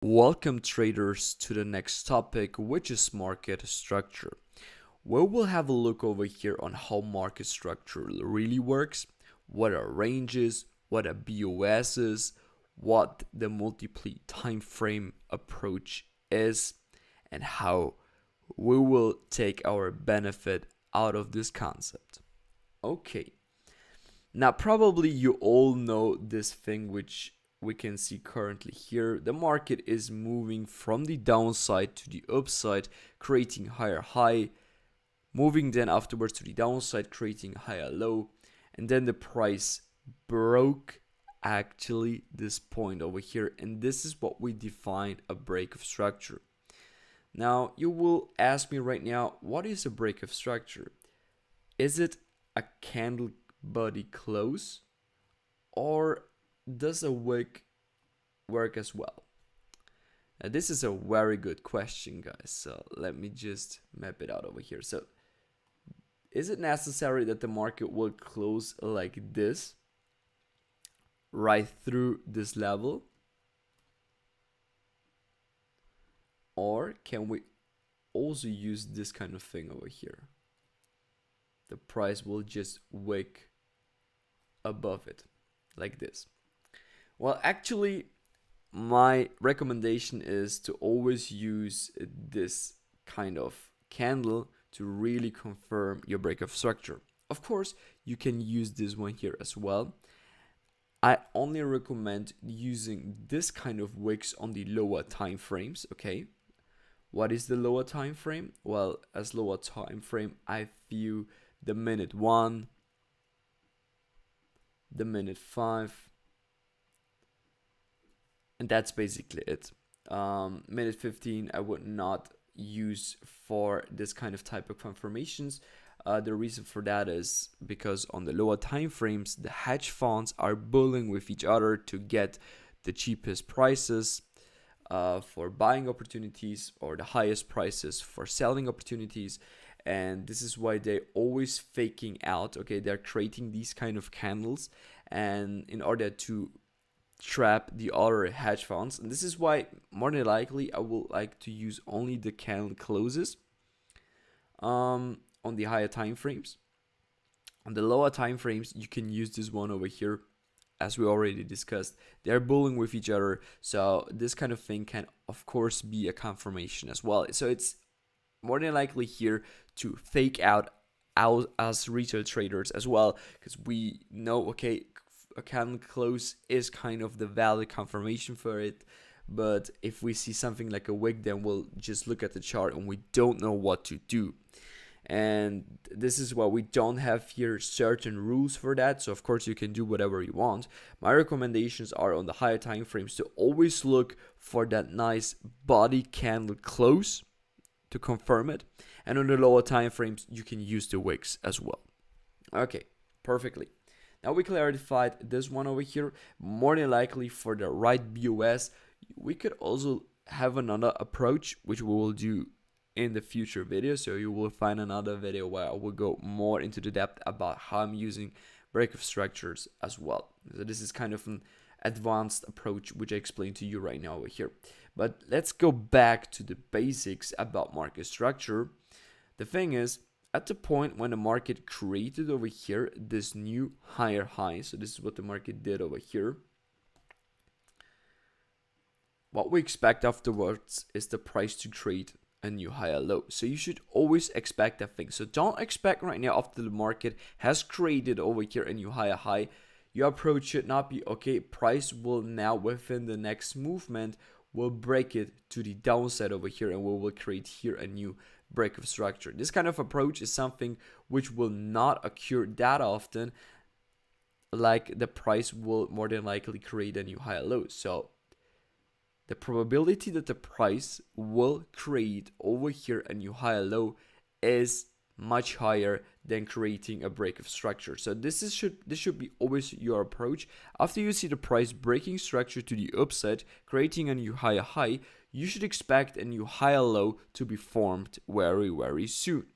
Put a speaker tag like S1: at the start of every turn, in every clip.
S1: Welcome traders to the next topic, which is market structure. Where we'll have a look over here on how market structure really works, what are ranges, what a BOS is, what the multiple time frame approach is, and how we will take our benefit out of this concept. Okay, now probably you all know this thing which we can see currently here. The market is moving from the downside to the upside, creating higher high, moving then afterwards to the downside, creating higher low, and then the price broke actually this point over here, and this is what we define a break of structure. Now you will ask me right now, what is a break of structure? Is it a candle body close, or does a wick work as well? Now, this is a very good question, guys. So let me just map it out over here. So is it necessary that the market will close like this, right through this level? Or can we also use this kind of thing over here? The price will just wick above it, like this. Well, actually, my recommendation is to always use this kind of candle to really confirm your break of structure. Of course, you can use this one here as well. I only recommend using this kind of wicks on the lower time frames, okay? What is the lower time frame? Well, as lower time frame, I view the minute 1, the minute 5, and that's basically it. Minute 15 I would not use for this kind of type of confirmations. The reason for that is because on the lower time frames, the hedge funds are bulling with each other to get the cheapest prices for buying opportunities, or the highest prices for selling opportunities. And this is why they're always faking out. Okay, they're creating these kind of candles, and in order to trap the other hedge funds. And this is why more than likely I will like to use only the candle closes on the higher time frames. On the lower time frames, you can use this one over here. As we already discussed, they're bullying with each other, so this kind of thing can of course be a confirmation as well. So it's more than likely here to fake out as retail traders as well, because we know, okay, a candle close is kind of the valid confirmation for it. But if we see something like a wick, then we'll just look at the chart and we don't know what to do. And this is why we don't have here certain rules for that. So of course you can do whatever you want. My recommendations are on the higher time frames to always look for that nice body candle close to confirm it, and on the lower time frames you can use the wicks as well. Okay, perfectly. Now we clarified this one over here. More than likely for the right BOS, we could also have another approach, which we will do in the future video. So you will find another video where I will go more into the depth about how I'm using break of structures as well. So this is kind of an advanced approach which I explained to you right now over here. But let's go back to the basics about market structure. The thing is, at the point when the market created over here this new higher high, so this is what the market did over here, what we expect afterwards is the price to create a new higher low. So you should always expect that thing. So don't expect right now, after the market has created over here a new higher high, your approach should not be, okay, price will now within the next movement will break it to the downside over here, and we will create here a new break of structure. This kind of approach is something which will not occur that often, like the price will more than likely create a new higher low. So the probability that the price will create over here a new higher low is much higher than creating a break of structure. So this should be always your approach. After you see the price breaking structure to the upside, creating a new higher high, you should expect a new higher low to be formed very, very soon.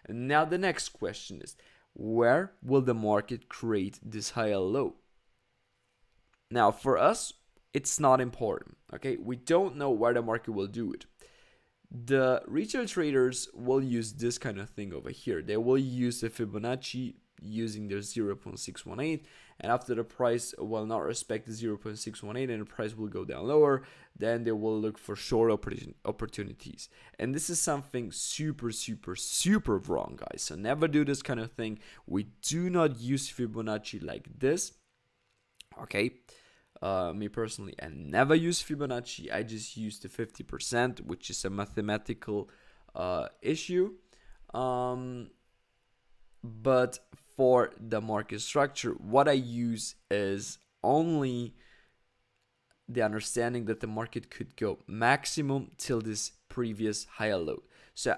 S1: And now the next question is, where will the market create this higher low? Now for us, it's not important. Okay, we don't know where the market will do it. The retail traders will use this kind of thing over here. They will use the Fibonacci using their 0.618, and after the price will not respect the 0.618 and the price will go down lower, then they will look for short opportunities. And this is something super wrong, guys. So never do this kind of thing. We do not use Fibonacci like this. Okay, me personally, I never use Fibonacci. I just use the 50%, which is a mathematical issue. But for the market structure, what I use is only the understanding that the market could go maximum till this previous higher low. So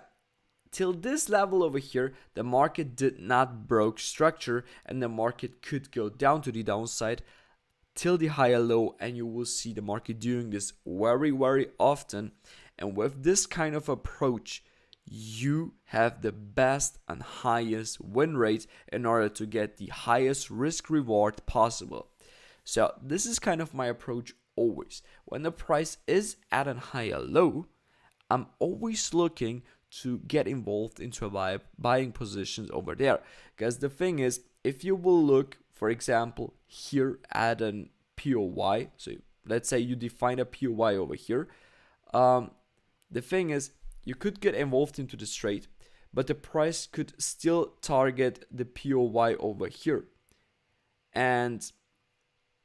S1: till this level over here, the market did not broke structure, and the market could go down to the downside till the higher low, and you will see the market doing this very often. And with this kind of approach, you have the best and highest win rate in order to get the highest risk reward possible. So this is kind of my approach always. When the price is at a higher low, I'm always looking to get involved into a buying positions over there. Because the thing is, if you will look, for example, here at an POY, so let's say you define a POY over here, the thing is, you could get involved into this trade, but the price could still target the POY over here. And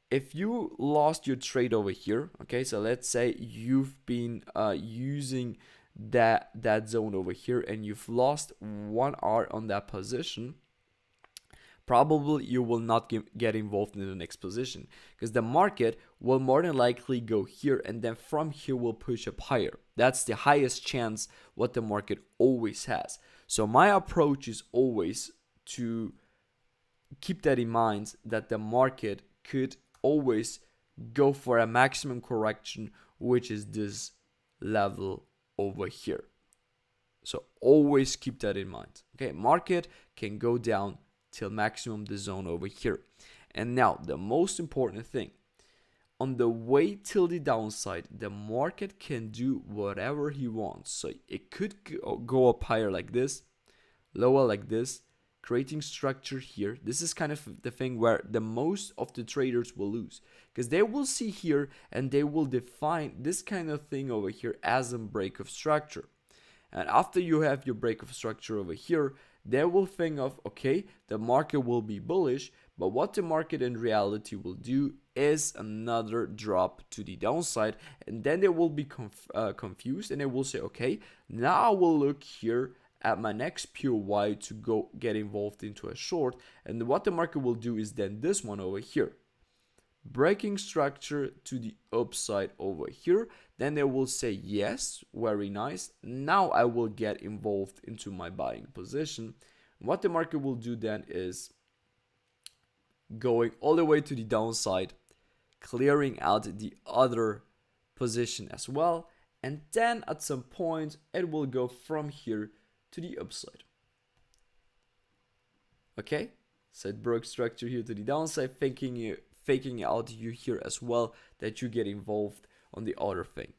S1: if you lost your trade over here, okay, so let's say you've been using that zone over here and you've lost 1 hour on that position, probably you will not get involved in the next position, because the market will more than likely go here, and then from here will push up higher. That's the highest chance what the market always has. So my approach is always to keep that in mind, that the market could always go for a maximum correction, which is this level over here. So always keep that in mind. Okay, market can go down till maximum the zone over here. And now the most important thing, on the way till the downside, the market can do whatever he wants. So it could go up higher like this, lower like this, creating structure here. This is kind of the thing where the most of the traders will lose, because they will see here and they will define this kind of thing over here as a break of structure. And after you have your break of structure over here, they will think of, okay, the market will be bullish, but what the market in reality will do is another drop to the downside, and then they will be confused, and they will say, okay, now I will look here at my next POY to go get involved into a short, and what the market will do is then this one over here, breaking structure to the upside over here. Then they will say, yes, very nice, now I will get involved into my buying position. What the market will do then is going all the way to the downside, clearing out the other position as well, and then at some point it will go from here to the upside. Okay, so it broke structure here to the downside, faking out you here as well, that you get involved on the other thing.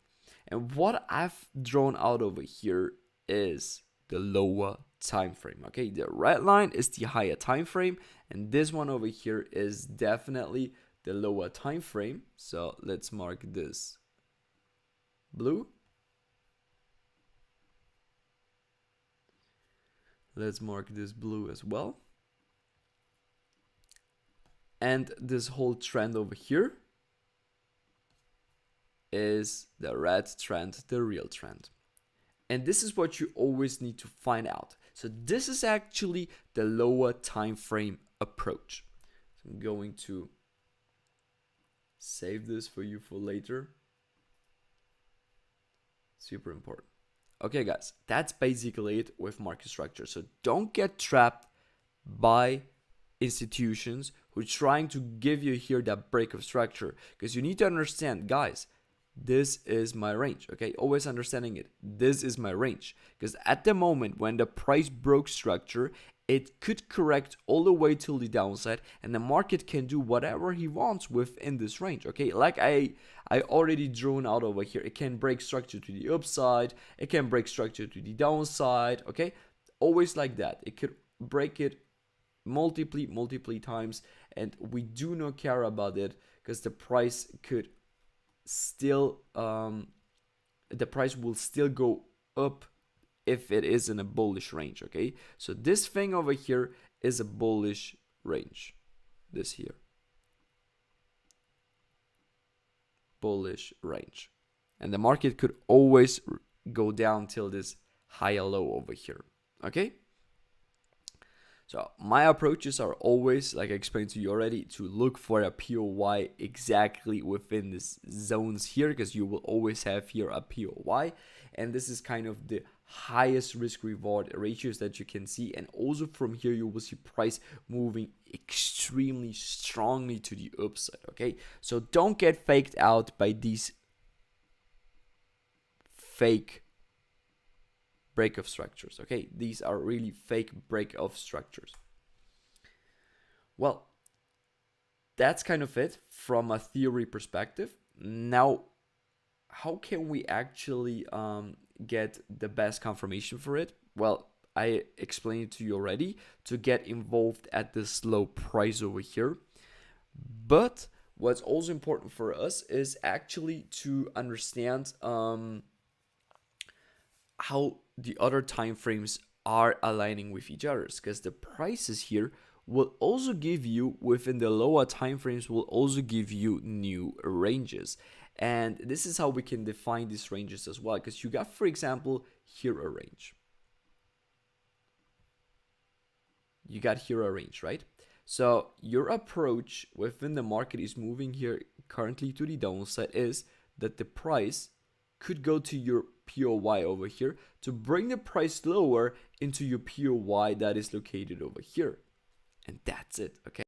S1: And what I've drawn out over here is the lower time frame. Okay, the red line is the higher time frame, and this one over here is definitely the lower time frame. So let's mark this blue. Let's mark this blue as well. And this whole trend over here is the red trend, the real trend. And this is what you always need to find out. So this is actually the lower time frame approach. So I'm going to save this for you for later. Super important. Okay, guys, that's basically it with market structure. So don't get trapped by institutions who are trying to give you here that break of structure, because you need to understand, guys, this is my range. Okay, always understanding it, this is my range, because at the moment when the price broke structure, it could correct all the way till the downside, and the market can do whatever he wants within this range. Okay, like I already drawn out over here, it can break structure to the upside, it can break structure to the downside. Okay, always like that. It could break it multiple times, and we do not care about it because the price could still the price will still go up if it is in a bullish range. Okay, so this thing over here is a bullish range. This here, bullish range, and the market could always go down till this higher low over here. Okay, so my approaches are always, like I explained to you already, to look for a POY exactly within this zones here, because you will always have here a POY, and this is kind of the highest risk reward ratios that you can see. And also from here you will see price moving extremely strongly to the upside. Okay, so don't get faked out by these fake break of structures. Okay, these are really fake break of structures. Well, that's kind of it from a theory perspective. Now, how can we actually get the best confirmation for it? Well, I explained it to you already, to get involved at this low price over here. But what's also important for us is actually to understand how the other time frames are aligning with each other, because the prices here will also give you, within the lower time frames, will also give you new ranges. And this is how we can define these ranges as well, because you got, for example, here a range. You got here a range, right? So your approach within the market is moving here currently to the downside, is that the price could go to your POY over here to bring the price lower into your POY that is located over here. And that's it, okay?